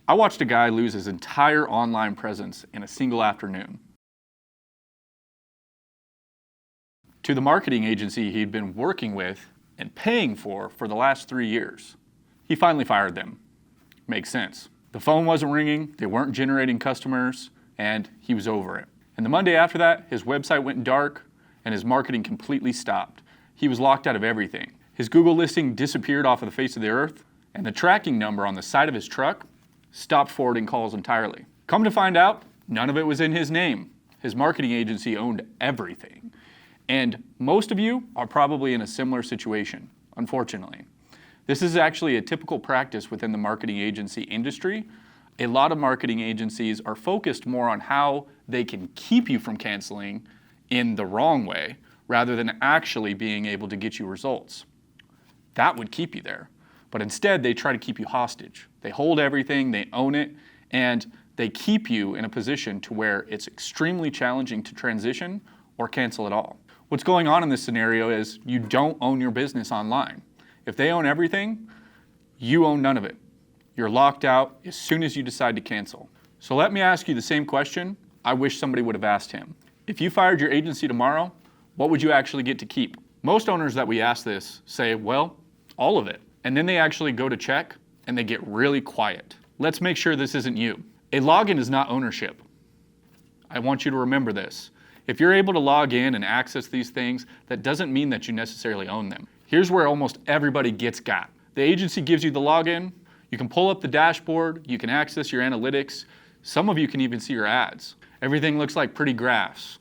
I watched a guy lose his entire online presence in a single afternoon. To the marketing agency he'd been working with and paying for the last 3 years. He finally fired them. Makes sense. The phone wasn't ringing, they weren't generating customers, and he was over it. And the Monday after that, his website went dark and his marketing completely stopped. He was locked out of everything. His Google listing disappeared off of the face of the earth, and the tracking number on the side of his truck stopped forwarding calls entirely. Come to find out, none of it was in his name. His marketing agency owned everything. And most of you are probably in a similar situation, unfortunately. This is actually a typical practice within the marketing agency industry. A lot of marketing agencies are focused more on how they can keep you from canceling in the wrong way, rather than actually being able to get you results. That would keep you there. But instead, they try to keep you hostage. They hold everything, they own it, and they keep you in a position to where it's extremely challenging to transition or cancel at all. What's going on in this scenario is you don't own your business online. If they own everything, you own none of it. You're locked out as soon as you decide to cancel. So let me ask you the same question I wish somebody would have asked him. If you fired your agency tomorrow, what would you actually get to keep? Most owners that we ask this say, well, all of it. And then they actually go to check and they get really quiet. Let's make sure this isn't you. A login is not ownership. I want you to remember this. If you're able to log in and access these things, that doesn't mean that you necessarily own them. Here's where almost everybody gets got. The agency gives you the login, you can pull up the dashboard, you can access your analytics, some of you can even see your ads. Everything looks like pretty graphs.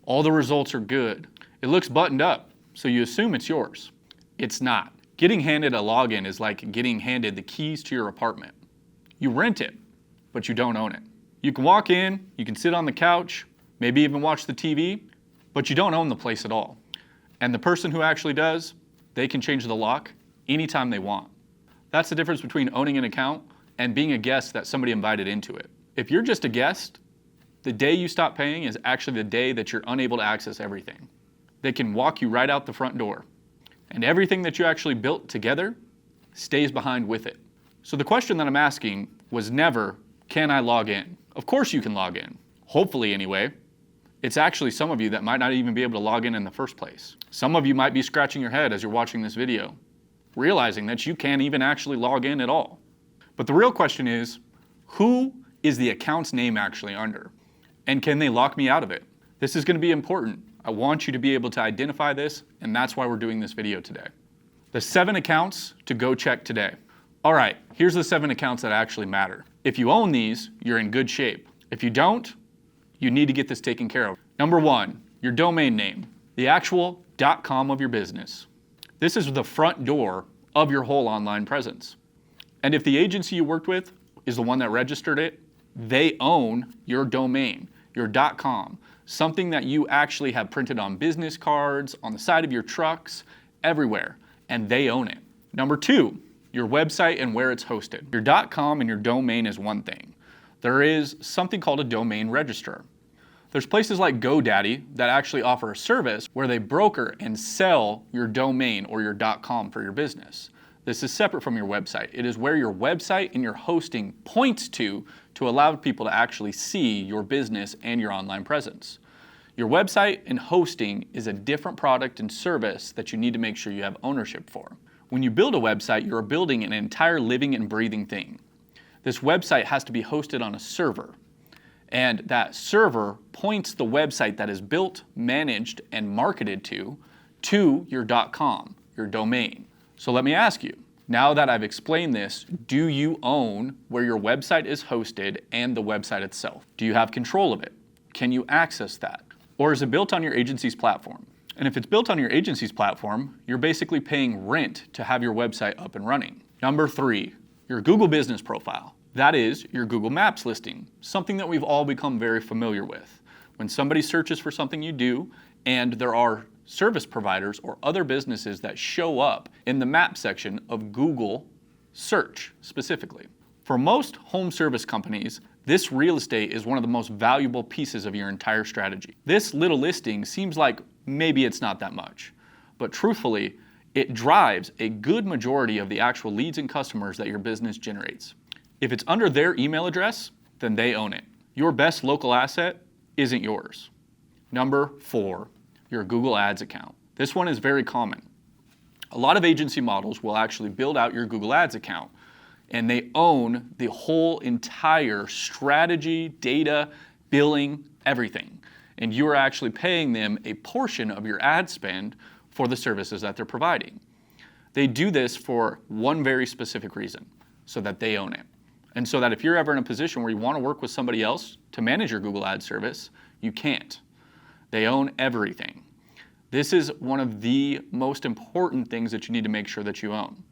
All the results are good. It looks buttoned up, so you assume it's yours. It's not. Getting handed a login is like getting handed the keys to your apartment. You rent it, but you don't own it. You can walk in, you can sit on the couch, maybe even watch the TV, but you don't own the place at all. And the person who actually does, they can change the lock anytime they want. That's the difference between owning an account and being a guest that somebody invited into it. If you're just a guest, the day you stop paying is actually the day that you're unable to access everything. They can walk you right out the front door. And everything that you actually built together stays behind with it. So the question that I'm asking was never, can I log in? Of course you can log in. Hopefully anyway. It's actually some of you that might not even be able to log in the first place. Some of you might be scratching your head as you're watching this video, realizing that you can't even actually log in at all. But the real question is, who is the account's name actually under? And can they lock me out of it? This is going to be important. I want you to be able to identify this, and that's why we're doing this video today. The 7 accounts to go check today. All right, here's the 7 accounts that actually matter. If you own these, you're in good shape. If you don't, you need to get this taken care of. Number 1, your domain name, the actual .com of your business. This is the front door of your whole online presence. And if the agency you worked with is the one that registered it, they own your domain, your .com. Something that you actually have printed on business cards, on the side of your trucks, everywhere, and they own it. Number 2, your website and where it's hosted. Your .com and your domain is one thing. There is something called a domain registrar. There's places like GoDaddy that actually offer a service where they broker and sell your domain or your .com for your business. This is separate from your website. It is where your website and your hosting points to allow people to actually see your business and your online presence. Your website and hosting is a different product and service that you need to make sure you have ownership for. When you build a website, you're building an entire living and breathing thing. This website has to be hosted on a server, and that server points the website that is built, managed, and marketed to your .com, your domain. So let me ask you, now that I've explained this, do you own where your website is hosted and the website itself? Do you have control of it? Can you access that? Or is it built on your agency's platform? And if it's built on your agency's platform, you're basically paying rent to have your website up and running. Number 3, your Google business profile. That is your Google Maps listing, something that we've all become very familiar with. When somebody searches for something you do, and there are service providers or other businesses that show up in the map section of Google search specifically. For most home service companies, this real estate is one of the most valuable pieces of your entire strategy. This little listing seems like maybe it's not that much, but truthfully, it drives a good majority of the actual leads and customers that your business generates. If it's under their email address, then they own it. Your best local asset isn't yours. Number 4, your Google Ads account. This one is very common. A lot of agency models will actually build out your Google Ads account, and they own the whole entire strategy, data, billing, everything. And you are actually paying them a portion of your ad spend for the services that they're providing. They do this for one very specific reason, so that they own it. And so that if you're ever in a position where you want to work with somebody else to manage your Google Ads service, you can't. They own everything. This is one of the most important things that you need to make sure that you own,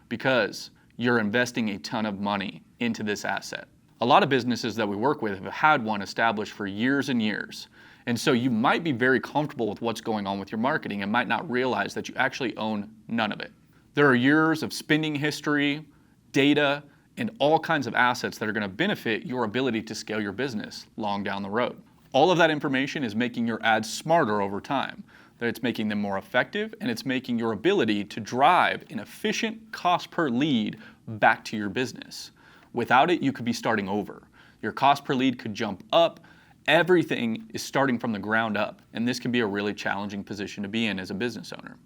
because you're investing a ton of money into this asset. A lot of businesses that we work with have had one established for years and years. And so you might be very comfortable with what's going on with your marketing and might not realize that you actually own none of it. There are years of spending history, data, and all kinds of assets that are going to benefit your ability to scale your business long down the road. All of that information is making your ads smarter over time. That it's making them more effective, and it's making your ability to drive an efficient cost per lead back to your business. Without it, you could be starting over. Your cost per lead could jump up. Everything is starting from the ground up, and this can be a really challenging position to be in as a business owner.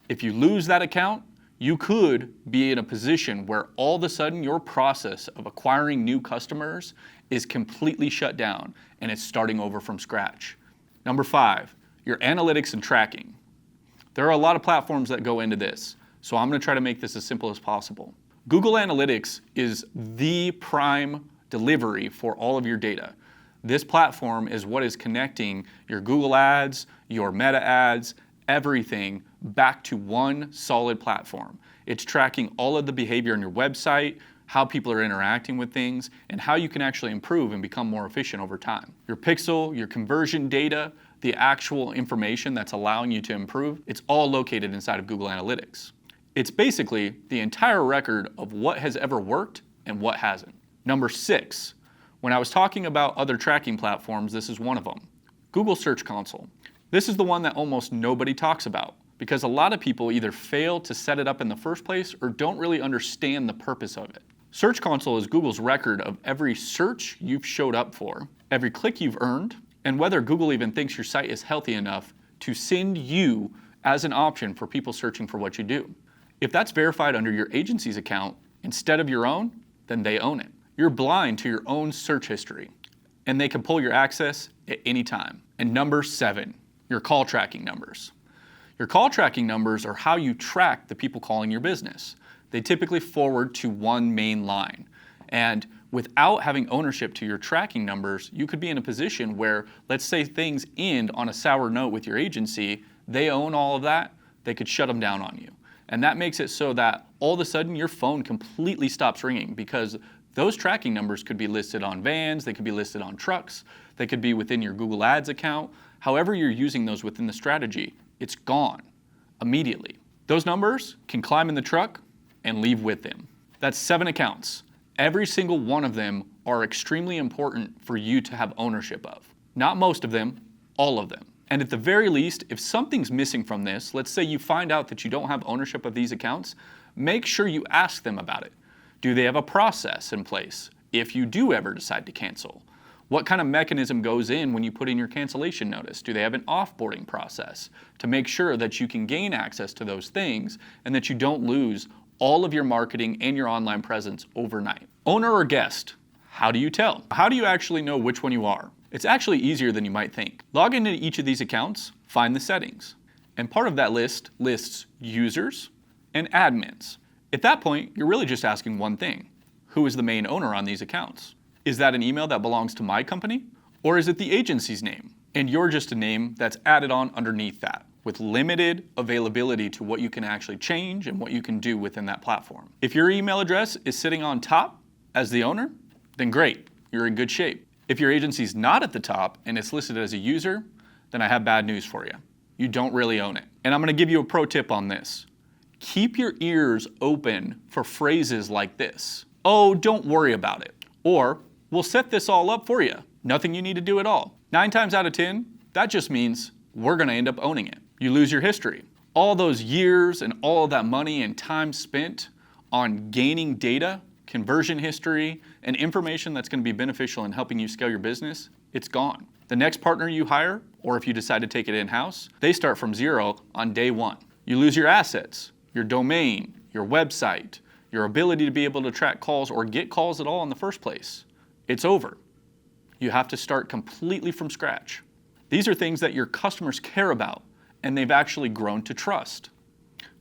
If you lose that account, you could be in a position where all of a sudden your process of acquiring new customers is completely shut down and it's starting over from scratch. Number 5, your analytics and tracking. There are a lot of platforms that go into this, so I'm going to try to make this as simple as possible. Google Analytics is the prime delivery for all of your data. This platform is what is connecting your Google Ads, your Meta Ads, everything back to one solid platform. It's tracking all of the behavior on your website, how people are interacting with things, and how you can actually improve and become more efficient over time. Your pixel, your conversion data, the actual information that's allowing you to improve, it's all located inside of Google Analytics. It's basically the entire record of what has ever worked and what hasn't. Number 6, when I was talking about other tracking platforms, this is one of them. Google Search Console. This is the one that almost nobody talks about because a lot of people either fail to set it up in the first place or don't really understand the purpose of it. Search Console is Google's record of every search you've showed up for, every click you've earned, and whether Google even thinks your site is healthy enough to send you as an option for people searching for what you do. If that's verified under your agency's account instead of your own, then they own it. You're blind to your own search history, and they can pull your access at any time. And number 7, your call tracking numbers. Your call tracking numbers are how you track the people calling your business. They typically forward to one main line. And without having ownership to your tracking numbers, you could be in a position where, let's say things end on a sour note with your agency, they own all of that, they could shut them down on you. And that makes it so that all of a sudden your phone completely stops ringing because those tracking numbers could be listed on vans, they could be listed on trucks, they could be within your Google Ads account. However you're using those within the strategy, it's gone immediately. Those numbers can climb in the truck and leave with them. That's 7 accounts. Every single one of them are extremely important for you to have ownership of. Not most of them, all of them. And at the very least, if something's missing from this, let's say you find out that you don't have ownership of these accounts, make sure you ask them about it. Do they have a process in place if you do ever decide to cancel? What kind of mechanism goes in when you put in your cancellation notice? Do they have an offboarding process to make sure that you can gain access to those things and that you don't lose all of your marketing and your online presence overnight? Owner or guest, how do you tell? How do you actually know which one you are? It's actually easier than you might think. Log into each of these accounts, find the settings, and part of that list lists users and admins. At that point, you're really just asking one thing. Who is the main owner on these accounts? Is that an email that belongs to my company? Or is it the agency's name? And you're just a name that's added on underneath that with limited availability to what you can actually change and what you can do within that platform. If your email address is sitting on top as the owner, then great, you're in good shape. If your agency's not at the top and it's listed as a user, then I have bad news for you. You don't really own it. And I'm gonna give you a pro tip on this. Keep your ears open for phrases like this. Oh, don't worry about it. Or, we'll set this all up for you. Nothing you need to do at all. 9 times out of 10, that just means we're gonna end up owning it. You lose your history. All those years and all of that money and time spent on gaining data conversion history, and information that's going to be beneficial in helping you scale your business, it's gone. The next partner you hire, or if you decide to take it in-house, they start from zero on day one. You lose your assets, your domain, your website, your ability to be able to track calls or get calls at all in the first place. It's over. You have to start completely from scratch. These are things that your customers care about and they've actually grown to trust.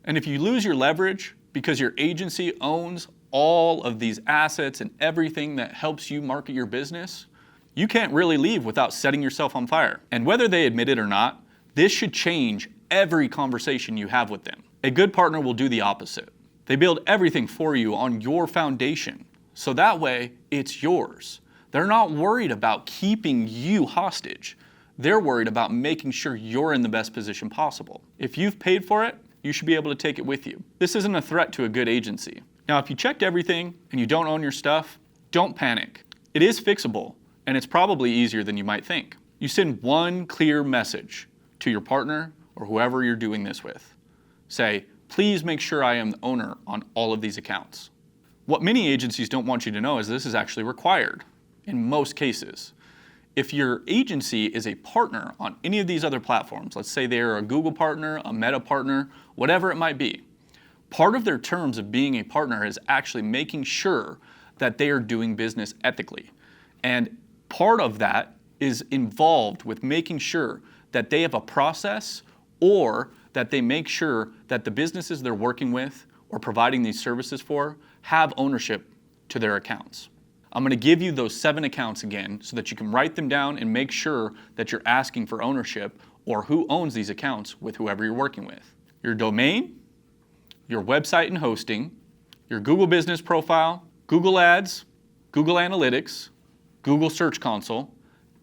And if you lose your leverage because your agency owns all of these assets and everything that helps you market your business, you can't really leave without setting yourself on fire. And whether they admit it or not, this should change every conversation you have with them. A good partner will do the opposite. They build everything for you on your foundation, so that way it's yours. They're not worried about keeping you hostage. They're worried about making sure you're in the best position possible. If you've paid for it, you should be able to take it with you. This isn't a threat to a good agency. Now, if you checked everything and you don't own your stuff, don't panic. It is fixable, and it's probably easier than you might think. You send one clear message to your partner or whoever you're doing this with. Say, please make sure I am the owner on all of these accounts. What many agencies don't want you to know is this is actually required in most cases. If your agency is a partner on any of these other platforms, let's say they're a Google partner, a Meta partner, whatever it might be, part of their terms of being a partner is actually making sure that they are doing business ethically. And part of that is involved with making sure that they have a process or that they make sure that the businesses they're working with or providing these services for have ownership to their accounts. I'm going to give you those 7 accounts again so that you can write them down and make sure that you're asking for ownership or who owns these accounts with whoever you're working with. Your domain, your website and hosting, your Google Business Profile, Google Ads, Google Analytics, Google Search Console,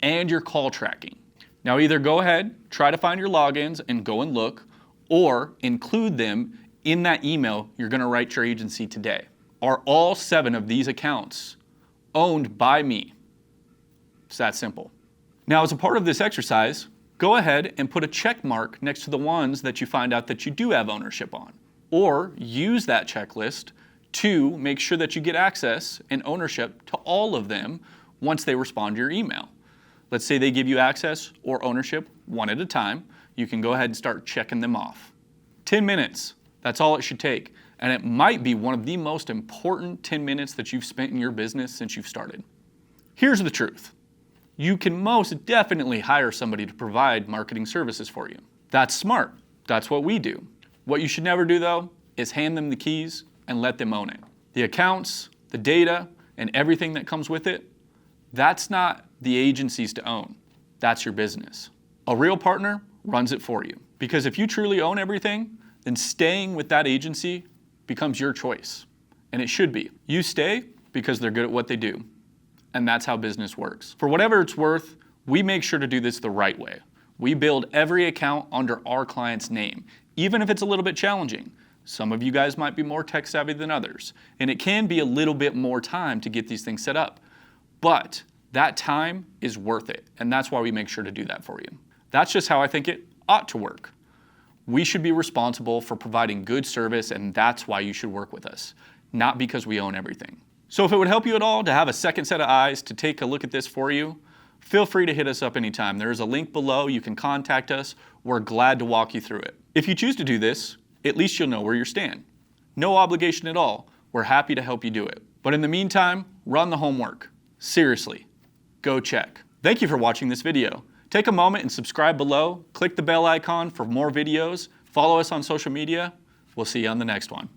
and your call tracking. Now either go ahead, try to find your logins and go and look, or include them in that email you're going to write your agency today. Are all 7 of these accounts owned by me? It's that simple. Now, as a part of this exercise, go ahead and put a check mark next to the ones that you find out that you do have ownership on, or use that checklist to make sure that you get access and ownership to all of them once they respond to your email. Let's say they give you access or ownership one at a time. You can go ahead and start checking them off. 10 minutes, that's all it should take. And it might be one of the most important 10 minutes that you've spent in your business since you've started. Here's the truth. You can most definitely hire somebody to provide marketing services for you. That's smart. That's what we do. What you should never do, though, is hand them the keys and let them own it. The accounts, the data, and everything that comes with it, that's not the agency's to own. That's your business. A real partner runs it for you. Because if you truly own everything, then staying with that agency becomes your choice. And it should be. You stay because they're good at what they do. And that's how business works. For whatever it's worth, we make sure to do this the right way. We build every account under our client's name, even if it's a little bit challenging. Some of you guys might be more tech savvy than others, and it can be a little bit more time to get these things set up. But that time is worth it, and that's why we make sure to do that for you. That's just how I think it ought to work. We should be responsible for providing good service, and that's why you should work with us, not because we own everything. So if it would help you at all to have a second set of eyes to take a look at this for you, feel free to hit us up anytime. There is a link below. You can contact us. We're glad to walk you through it. If you choose to do this, at least you'll know where you stand. No obligation at all. We're happy to help you do it. But in the meantime, run the homework. Seriously, go check. Thank you for watching this video. Take a moment and subscribe below. Click the bell icon for more videos. Follow us on social media. We'll see you on the next one.